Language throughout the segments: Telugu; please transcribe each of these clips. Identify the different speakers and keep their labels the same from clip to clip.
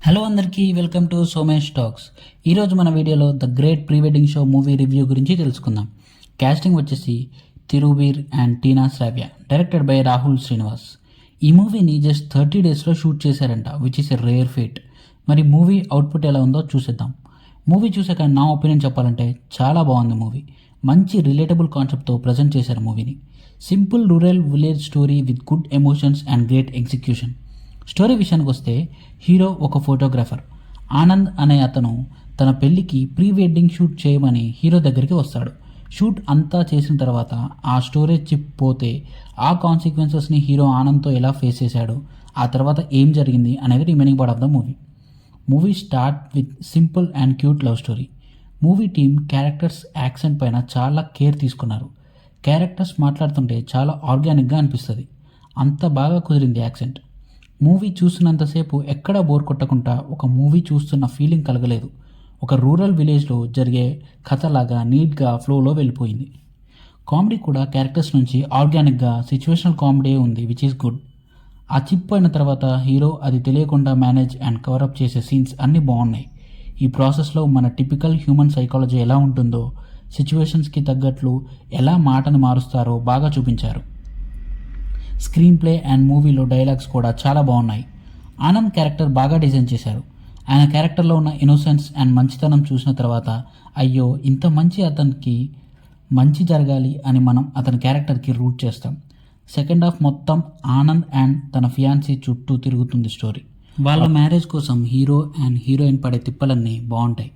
Speaker 1: హలో అందరికీ వెల్కమ్ టు సోమేష్ టాక్స్. ఈరోజు మన వీడియోలో the great pre wedding show movie review గురించి తెలుసుకుందాం. కాస్టింగ్ వచ్చేసి Thiruveer and Teena Shravya, directed by Rahul Srinivas. ఈ మూవీని జస్ట్ 30 డేస్లో షూట్ చేశారంట, which is a rare feat. మరి మూవీ అవుట్పుట్ ఎలా ఉందో చూసేద్దాం. మూవీ చూసాక నా ఒపీనియన్ చెప్పాలంటే చాలా బాగుంది మూవీ. మంచి రిలేటబుల్ కాన్సెప్ట్తో ప్రజెంట్ చేశారు మూవీని. Simple rural village story with good emotions and great execution. Story విషయానికి వస్తే, హీరో ఒక ఫోటోగ్రాఫర్ ఆనంద్ అనే అతను తన పెళ్లికి ప్రీ వెడ్డింగ్ షూట్ చేయమని హీరో దగ్గరికి వస్తాడు. షూట్ అంతా చేసిన తర్వాత ఆ స్టోరేజ్ చిప్ పోతే ఆ కాన్సిక్వెన్సెస్ని హీరో ఆనంద్తో ఎలా ఫేస్ చేశాడు, ఆ తర్వాత ఏం జరిగింది అనేది remaining part of the movie. Movie start with simple and cute love story. Movie team characters accent పైన చాలా కేర్ తీసుకున్నారు. క్యారెక్టర్స్ మాట్లాడుతుంటే చాలా ఆర్గానిక్గా అనిపిస్తుంది. అంత బాగా కుదిరింది యాక్సెంట్. మూవీ చూస్తున్నంతసేపు ఎక్కడా బోర్ కొట్టకుండా ఒక మూవీ చూస్తున్న ఫీలింగ్ కలగలేదు. ఒక రూరల్ విలేజ్లో జరిగే కథలాగా నీట్గా ఫ్లోలో వెళ్ళిపోయింది. కామెడీ కూడా క్యారెక్టర్స్ నుంచి ఆర్గానిక్గా సిచ్యువేషనల్ కామెడీ ఉంది, విచ్ ఈస్ గుడ్. ఆ చిప్ అయిన తర్వాత హీరో అది తెలియకుండా మేనేజ్ అండ్ కవరప్ చేసే సీన్స్ అన్నీ బాగున్నాయి. ఈ ప్రాసెస్లో మన టిపికల్ హ్యూమన్ సైకాలజీ ఎలా ఉంటుందో, సిచ్యువేషన్స్కి తగ్గట్లు ఎలా మాటను మారుస్తారో బాగా చూపించారు. స్క్రీన్ ప్లే అండ్ మూవీలో డైలాగ్స్ కూడా చాలా బాగున్నాయి. ఆనంద్ క్యారెక్టర్ బాగా డిజైన్ చేశారు. ఆయన క్యారెక్టర్లో ఉన్న ఇన్నోసెన్స్ అండ్ మంచితనం చూసిన తర్వాత, అయ్యో ఇంత మంచి అతనికి మంచి జరగాలి అని మనం అతని క్యారెక్టర్కి రూట్ చేస్తాం. సెకండ్ హాఫ్ మొత్తం ఆనంద్ అండ్ తన ఫియాన్సీ చుట్టూ తిరుగుతుంది స్టోరీ. వాళ్ళ మ్యారేజ్ కోసం హీరో అండ్ హీరోయిన్ పడే తిప్పలన్నీ బాగుంటాయి.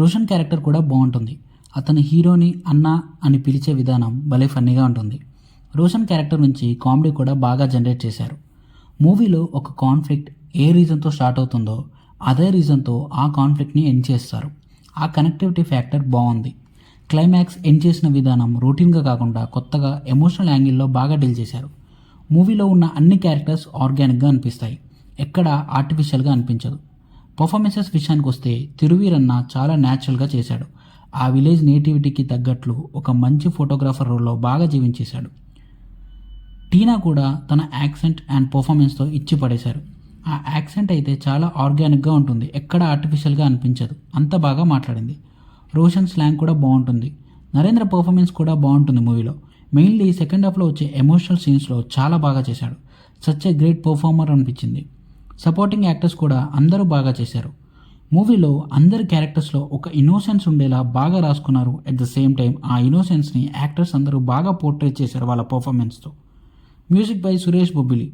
Speaker 1: రోషన్ క్యారెక్టర్ కూడా బాగుంటుంది. అతను హీరోని అన్న అని పిలిచే విధానం భలే ఫన్నీగా ఉంటుంది. రోషన్ క్యారెక్టర్ నుంచి కామెడీ కూడా బాగా జనరేట్ చేశారు. మూవీలో ఒక కాన్ఫ్లిక్ట్ ఏ రీజన్తో స్టార్ట్ అవుతుందో అదే రీజన్తో ఆ కాన్ఫ్లిక్ట్ని ఎండ్ చేస్తారు. ఆ కనెక్టివిటీ ఫ్యాక్టర్ బాగుంది. క్లైమాక్స్ ఎండ్ చేసిన విధానం రొటీన్గా కాకుండా కొత్తగా ఎమోషనల్ యాంగిల్లో బాగా డీల్ చేశారు. మూవీలో ఉన్న అన్ని క్యారెక్టర్స్ ఆర్గానిక్గా అనిపిస్తాయి, ఎక్కడ ఆర్టిఫిషియల్గా అనిపించదు. పర్ఫార్మెన్సెస్ విషయానికి వస్తే తిరువీరన్న చాలా న్యాచురల్గా చేశాడు. ఆ విలేజ్ నేటివిటీకి తగ్గట్లు ఒక మంచి ఫోటోగ్రాఫర్ రోల్లో బాగా జీవించేశాడు. టీనా కూడా తన యాక్సెంట్ అండ్ పర్ఫార్మెన్స్తో ఇచ్చి పడేశారు. ఆ యాక్సెంట్ అయితే చాలా ఆర్గానిక్గా ఉంటుంది, ఎక్కడ ఆర్టిఫిషియల్గా అనిపించదు, అంత బాగా మాట్లాడింది. రోషన్ స్లాంగ్ కూడా బాగుంటుంది. నరేంద్ర పర్ఫార్మెన్స్ కూడా బాగుంటుంది మూవీలో. మెయిన్లీ సెకండ్ హాఫ్లో వచ్చే ఎమోషనల్ సీన్స్లో చాలా బాగా చేశాడు. సచ్ ఏ గ్రేట్ పర్ఫార్మర్ అనిపించింది. సపోర్టింగ్ యాక్టర్స్ కూడా అందరూ బాగా చేశారు. మూవీలో అందరి క్యారెక్టర్స్లో ఒక ఇన్నోసెన్స్ ఉండేలా బాగా రాసుకున్నారు. అట్ ద సేమ్ టైం ఆ ఇన్నోసెన్స్ని యాక్టర్స్ అందరూ బాగా పోర్ట్రేట్ చేశారు వాళ్ళ పర్ఫార్మెన్స్తో. Music by Suresh Bobbili.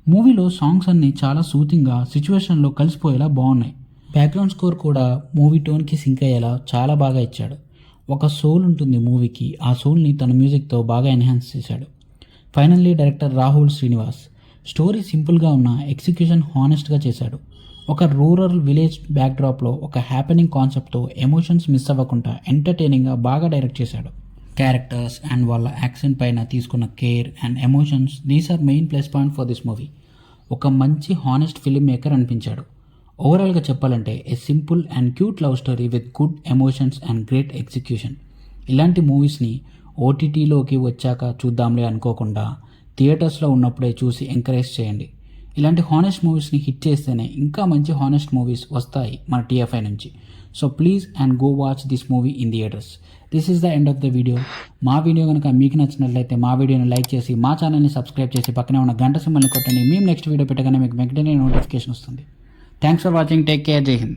Speaker 1: మూవీలో సాంగ్స్ అన్నీ చాలా సూతింగ్గా సిచ్యువేషన్లో కలిసిపోయేలా బాగున్నాయి. బ్యాక్గ్రౌండ్ స్కోర్ కూడా మూవీ టోన్కి సింక్ అయ్యేలా చాలా బాగా ఇచ్చాడు. ఒక సోల్ ఉంటుంది మూవీకి, ఆ సోల్ని తన మ్యూజిక్తో బాగా ఎన్హాన్స్ చేశాడు. Finally director Rahul Srinivas. Story సింపుల్గా ఉన్న ఎగ్జిక్యూషన్ హానెస్ట్గా చేశాడు. ఒక రూరల్ విలేజ్ బ్యాక్డ్రాప్లో ఒక హ్యాపెనింగ్ కాన్సెప్ట్తో ఎమోషన్స్ మిస్ అవ్వకుండా ఎంటర్టైనింగ్గా బాగా డైరెక్ట్ చేశాడు. క్యారెక్టర్స్ అండ్ వాళ్ళ యాక్సెంట్ పైన తీసుకున్న care and emotions, these are main plus point for this movie. ఒక మంచి హానెస్ట్ ఫిల్మ్ మేకర్ అనిపించాడు. ఓవరాల్గా చెప్పాలంటే a simple and cute love story with good emotions and great execution. ఇలాంటి మూవీస్ని ఓటీటీలోకి వచ్చాక చూద్దాంలే అనుకోకుండా థియేటర్స్లో ఉన్నప్పుడే చూసి ఎంకరేజ్ చేయండి. ఇలాంటి హానెస్ట్ మూవీస్ని హిట్ చేస్తేనే ఇంకా మంచి హానెస్ట్ మూవీస్ వస్తాయి మన TFI నుంచి. So please and go watch this movie in theatres. This is the end of the video. మా వీడియో కనుక మీకు నచ్చినట్లయితే మా వీడియోని లైక్ చేసి మా ఛానల్ని సబ్స్క్రైబ్ చేసి పక్కనే ఉన్న గంట సింబల్ని కొట్టండి. మేము నెక్స్ట్ వీడియో పెట్టగానే మీకు వెంటనే నోటిఫికేషన్ వస్తుంది. Thanks for watching. Take care. జై హింద్.